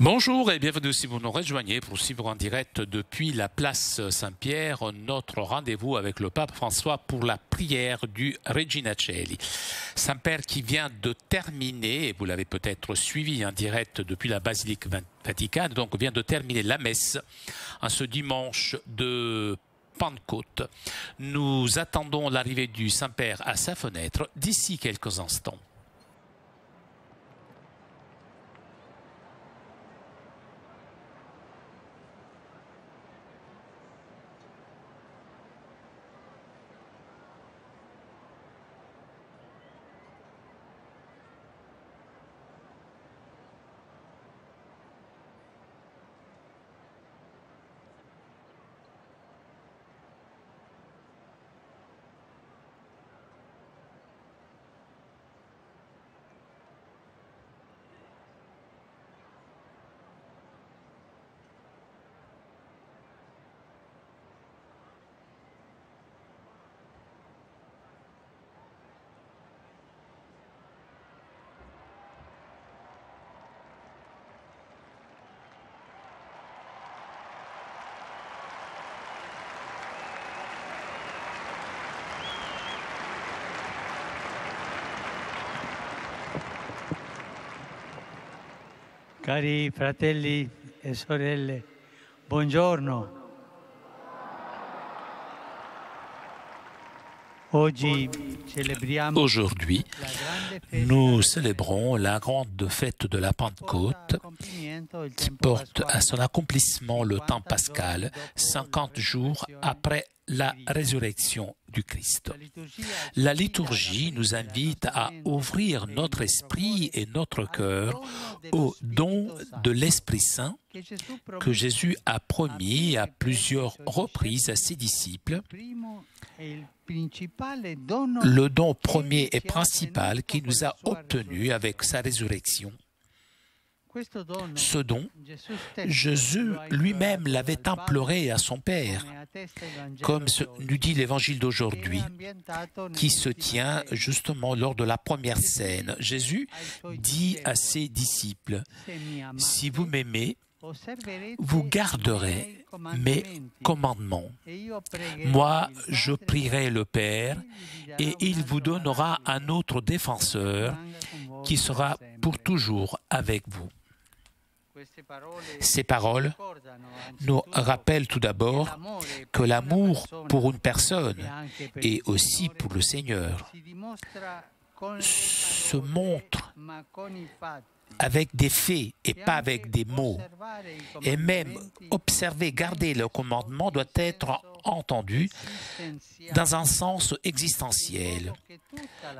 Bonjour et bienvenue si vous nous rejoignez pour suivre en direct depuis la place Saint-Pierre notre rendez-vous avec le pape François pour la prière du Regina Coeli. Saint-Père qui vient de terminer, et vous l'avez peut-être suivi en direct depuis la basilique Vaticane, donc vient de terminer la messe en ce dimanche de Pentecôte. Nous attendons l'arrivée du Saint-Père à sa fenêtre d'ici quelques instants. Cari fratelli e sorelle, buongiorno. Aujourd'hui, nous célébrons la grande fête de la Pentecôte qui porte à son accomplissement le temps pascal, 50 jours après la résurrection du Christ. La liturgie nous invite à ouvrir notre esprit et notre cœur au don de l'Esprit Saint que Jésus a promis à plusieurs reprises à ses disciples, le don premier et principal qu'il nous a obtenu avec sa résurrection. Ce don, Jésus lui-même l'avait imploré à son Père, comme nous dit l'Évangile d'aujourd'hui, qui se tient justement lors de la première scène. Jésus dit à ses disciples, « Si vous m'aimez, vous garderez mes commandements. Moi, je prierai le Père, et il vous donnera un autre défenseur qui sera pour toujours avec vous. » Ces paroles nous rappellent tout d'abord que l'amour pour une personne et aussi pour le Seigneur se montre avec des faits et pas avec des mots. Et même observer, garder le commandement doit être entendu dans un sens existentiel,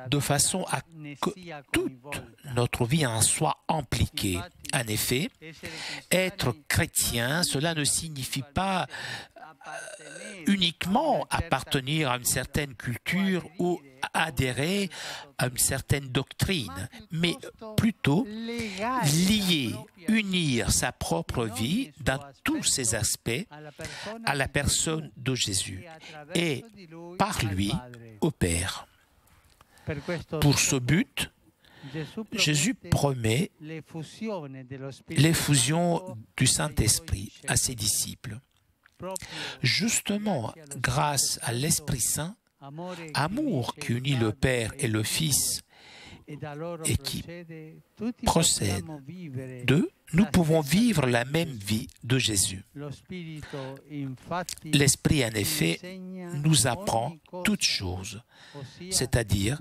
de façon à que toute notre vie en soit impliquée. En effet, être chrétien, cela ne signifie pas uniquement appartenir à une certaine culture ou adhérer à une certaine doctrine, mais plutôt lier, unir sa propre vie dans tous ses aspects à la personne de Jésus et par lui au Père. Pour ce but, Jésus promet l'effusion du Saint-Esprit à ses disciples. Justement, grâce à l'Esprit Saint, amour qui unit le Père et le Fils et qui procède d'eux, nous pouvons vivre la même vie de Jésus. L'Esprit, en effet, nous apprend toutes choses, c'est-à-dire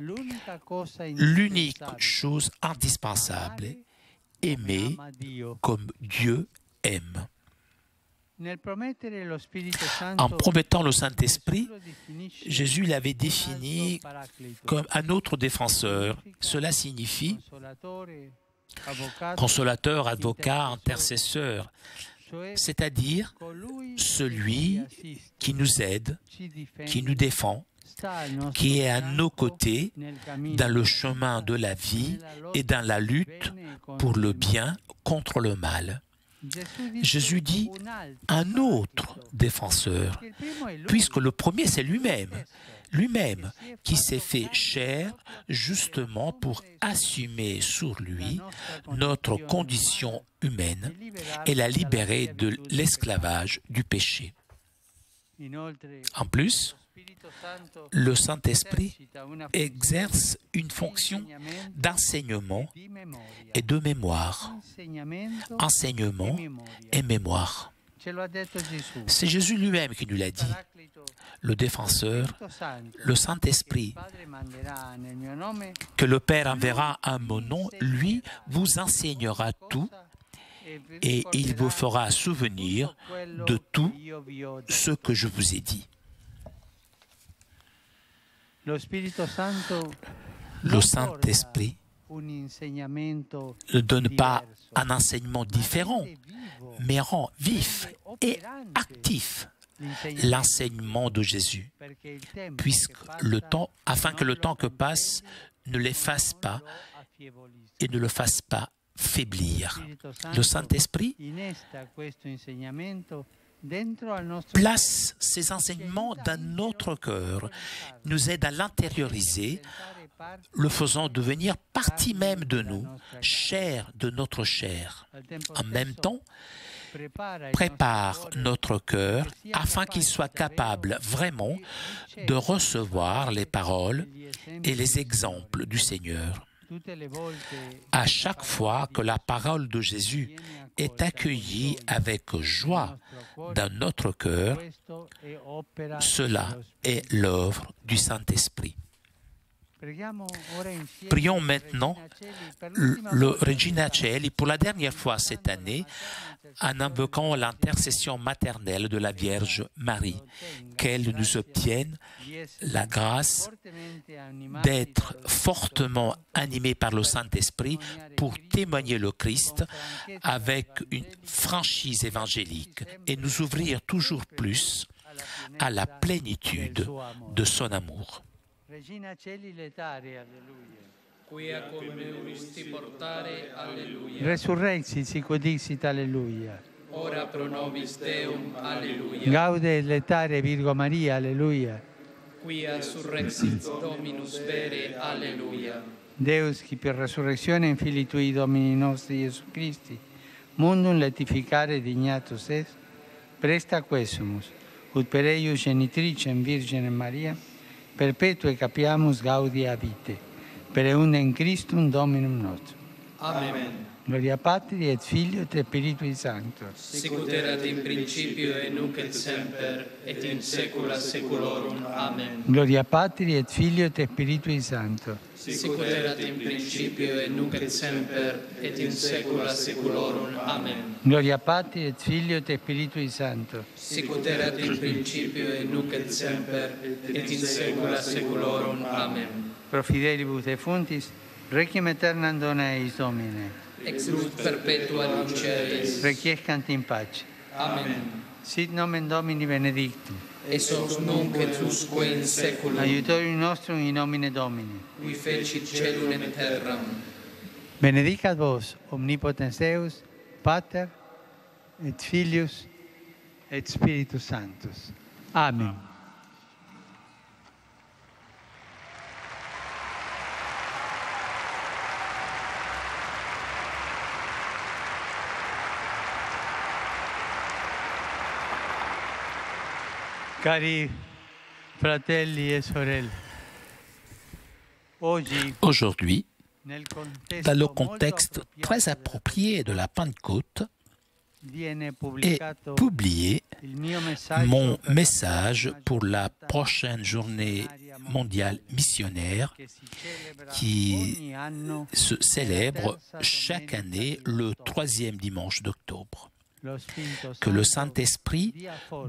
l'unique chose indispensable, aimer comme Dieu aime. En promettant le Saint-Esprit, Jésus l'avait défini comme un autre défenseur. Cela signifie consolateur, avocat, intercesseur, c'est-à-dire celui qui nous aide, qui nous défend, qui est à nos côtés dans le chemin de la vie et dans la lutte pour le bien contre le mal. Jésus dit un autre défenseur, puisque le premier c'est lui-même qui s'est fait chair justement pour assumer sur lui notre condition humaine et la libérer de l'esclavage du péché. En plus, le Saint-Esprit exerce une fonction d'enseignement et de mémoire. Enseignement et mémoire. C'est Jésus lui-même qui nous l'a dit. Le défenseur, le Saint-Esprit, que le Père enverra à mon nom, lui vous enseignera tout et il vous fera souvenir de tout ce que je vous ai dit. Le Saint-Esprit ne donne pas un enseignement différent, mais rend vif et actif l'enseignement de Jésus, afin que le temps que passe ne l'efface pas et ne le fasse pas faiblir. Le Saint-Esprit place ces enseignements dans notre cœur, nous aide à l'intérioriser, le faisant devenir partie même de nous, chair de notre chair. En même temps, prépare notre cœur afin qu'il soit capable vraiment de recevoir les paroles et les exemples du Seigneur. À chaque fois que la parole de Jésus est accueillie avec joie dans notre cœur, cela est l'œuvre du Saint-Esprit. Prions maintenant le Regina Coeli pour la dernière fois cette année en invoquant l'intercession maternelle de la Vierge Marie, qu'elle nous obtienne la grâce d'être fortement animés par le Saint-Esprit pour témoigner le Christ avec une franchise évangélique et nous ouvrir toujours plus à la plénitude de son amour. Regina Coeli letare, alleluia. Quia cum euristi portare, alleluia. Resurrexit sic ut dixit, alleluia. Ora pro nobis Deum, alleluia. Gaude letare Virgo Maria, alleluia. Quia surrexit Dominus vere, alleluia. Deus, qui per resurrezione in Filii Tui Domini nostri Iesu Christi, mundum letificare dignatus est, presta quesumus, ut per eius genitricem Virginem Maria, perpetue capiamus gaudia vitae, per eundem Christum Dominum nostrum. Amen. Gloria Patri et Filio et Spiritui Sancto. Sic ut erat in principio et nunc et semper, et in saecula saeculorum. Amen. Gloria Patri et Filio et Spiritui Sancto. Sic ut erat in principio et nunc et semper, et in saecula saeculorum. Amen. Gloria Patri et Filio et Spiritui Sancto. Sic ut erat in principio et nunc et semper, et in saecula saeculorum. Amen. Pro fidelibus defuntis, requiem aeternam dona eis Domine. Ex lux perpetua luceris. Requiescant in pace. Amen. Sit nomen Domini benedictum. Ex hoc nunc et usque in saeculum. Aiutorium nostrum in nomine Domini. Qui fecit caelum et terram. Benedicat vos, omnipotens Deus, Pater, et Filius, et Spiritus Sanctus. Amen. Cari fratelli e sorelle, Aujourd'hui, dans le contexte très approprié de la Pentecôte, est publié mon message pour la prochaine journée mondiale missionnaire qui se célèbre chaque année le 3e dimanche d'octobre. Que le Saint-Esprit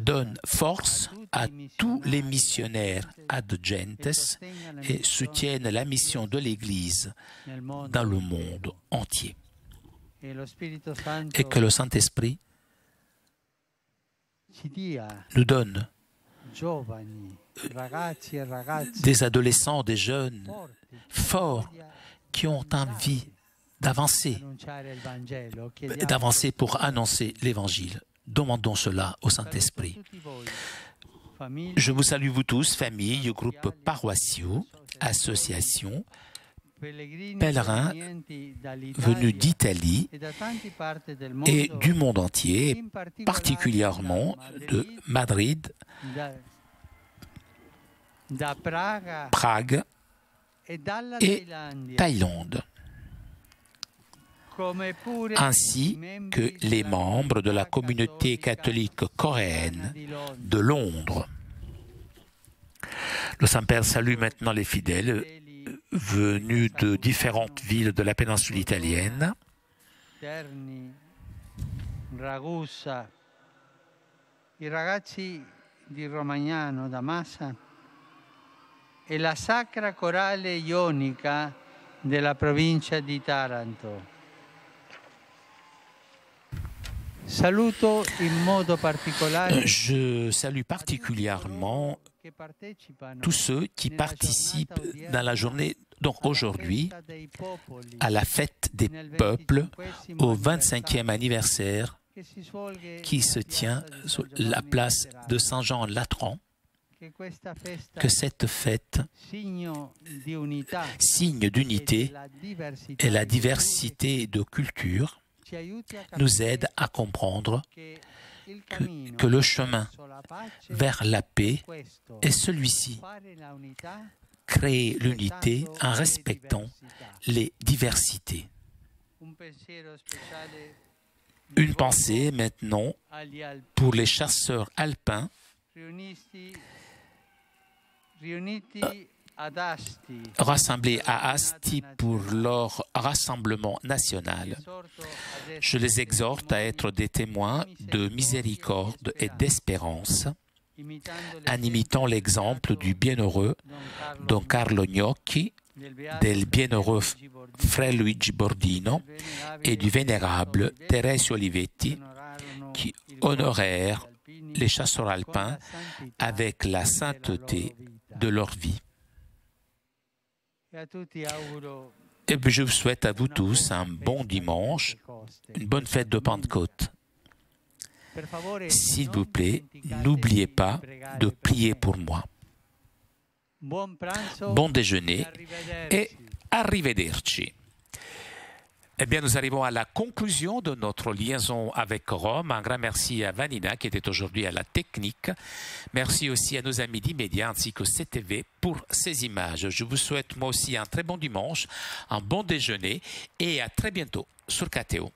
donne force à tous les missionnaires ad gentes et soutienne la mission de l'Église dans le monde entier. Et que le Saint-Esprit nous donne des adolescents, des jeunes forts qui ont envie d'avancer pour annoncer l'Évangile. Demandons cela au Saint-Esprit. Je vous salue vous tous, familles, groupes paroissiaux, associations, pèlerins venus d'Italie et du monde entier, particulièrement de Madrid, Prague et Thaïlande, ainsi que les membres de la communauté catholique coréenne de Londres. Le Saint-Père salue maintenant les fidèles venus de différentes villes de la péninsule italienne, Ragusa, i ragazzi di Romagnano da Massa e la Sacra Corale Ionica della provincia di Taranto. Saluto in modo particolare. Je salue particulièrement tous ceux qui participent dans la journée, donc aujourd'hui, à la fête des peuples, au 25e anniversaire qui se tient sur la place de Saint-Jean-Latran. Que cette fête, signe d'unité et la diversité de culture, nous aide à comprendre que le chemin vers la paix est celui-ci. Créer l'unité en respectant les diversités. Une pensée maintenant pour les chasseurs alpins rassemblés à Asti pour leur rassemblement national. Je les exhorte à être des témoins de miséricorde et d'espérance, en imitant l'exemple du bienheureux Don Carlo Gnocchi, del bienheureux Frère Luigi Bordino et du vénérable Teresio Olivetti, qui honorèrent les chasseurs alpins avec la sainteté de leur vie. Et puis je vous souhaite à vous tous un bon dimanche, une bonne fête de Pentecôte. S'il vous plaît, n'oubliez pas de prier pour moi. Bon déjeuner et arrivederci. Eh bien, nous arrivons à la conclusion de notre liaison avec Rome. Un grand merci à Vanina qui était aujourd'hui à la technique. Merci aussi à nos amis d'Immédiat ainsi que CTV pour ces images. Je vous souhaite moi aussi un très bon dimanche, un bon déjeuner et à très bientôt sur KTO.